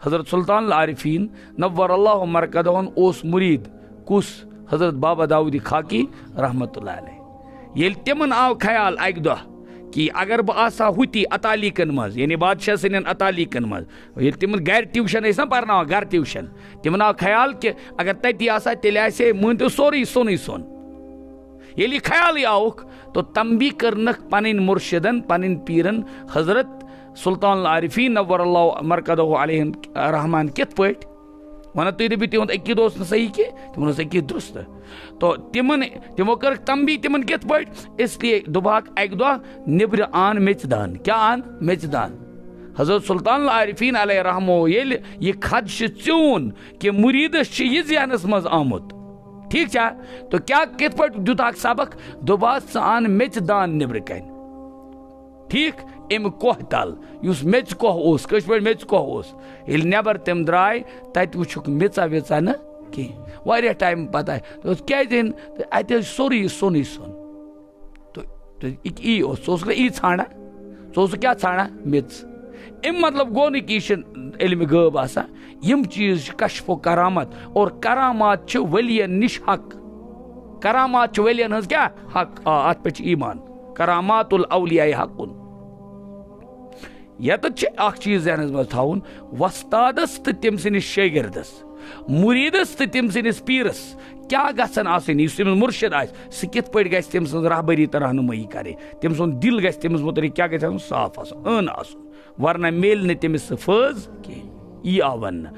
حضرت سلطان العارفین نور اللہ مرکزہن اوس مرید کس حضرت بابا داؤد خاکی رحمت اللہ علیہ یل تمن آو خیال اکہ دہ کہ اگر بہ آسا ہوتی اتالیکن مز یعنی بادشاہ سن اتالیکن مز یل تمن گھر ٹیوشن نا پرناوان گھر ٹیوشن تمن آو خیال کہ اگر تتی آسا تیل آسے مٲنتو سورُے سونُے سون ییٚلہِ یہِ خیالٕے آوُکھ تو تنبی کرنکھ پنٕنۍ مرشدن پنٕنۍ پیرن حضرت سلطان العارفین نور اللہ مرکزہ علیہ رحمان کت پٲٹھۍ ونان تُہۍ دٔپِو تِہُنٛد عقیٖدٕ اوس نہٕ صحیح کینٛہہ تِمن اوس عقیٖدٕ درست تو تمو کٔرٕکھ تنبی تمن کت پٲٹھۍ اس لیے دوٚپہکھ اکہِ دۄہ نیبرٕ آن میٚژِ دان کیٛاہ آن میٚژِ دان حضرت سلطان العارفین علیہ رحمو ییٚلہِ یہِ خدشہِ ژیوٗن کہِ مُریٖدس چھِ یہِ ذہنس منٛز آمُت ٹھیک چھا تو کیا کت پٲٹھۍ دیُتہکھ سبق دوٚپہس ژٕ ان میٚژِ دان نیبرٕ کَنۍ ٹھیک امہِ کوہ تل یُس میٚژِ کوہ اوس کٲشِر پٲٹھۍ میٚژِ کوہ اوس ییٚلہِ نیبر تِم درٛاے تتہِ وٕچھُکھ میٚژا ویٚژا نہٕ کینٛہہ واریاہ ٹایم پتہٕ آے دوٚپُس کیازِ أنۍ اتہِ ٲسۍ سورُے سونُے سون یی اوس ژٕ اوسُکھ نا یی ژھانڈان ژٕ اوسُکھ کیٛاہ ژھانڈان میٚژ امہِ مطلب گوٚو نہٕ کہِ یہِ چھِ علمِ غٲب آسان یم چیز چھِ کشف و کرامت اور کرامات چھِ ؤلین نش حق کرامات چھِ ؤلین ہٕنٛز کیٛاہ حق اتھ پٮ۪ٹھ چھِ ایمان کرامات الاولیاء حقن یتتھ چھِ اکھ چیٖز ذہنس منٛز تھاوُن وۄستادس تہٕ تٔمۍ سٕنٛدِس شٲگِردس مُریٖدس تہٕ تٔمۍ سٕنٛدِس پیٖرس کیٛاہ گژھن آسٕنۍ یُس تٔمِس مُرشد آسہِ سُہ کِتھ پٲٹھۍ گژھِ تٔمۍ سٕنٛز رہبری تہٕ رہنُمٲیی کرٕنۍ تٔمۍ سُنٛد دل گژھِ تٔمِس متعلق کیٛاہ گژھِ آسُن صاف آسُن عٲن آسُن ورنہ میلہِ نہٕ تٔمِس سُہ فٲض کینٛہہ یی آو وننہٕ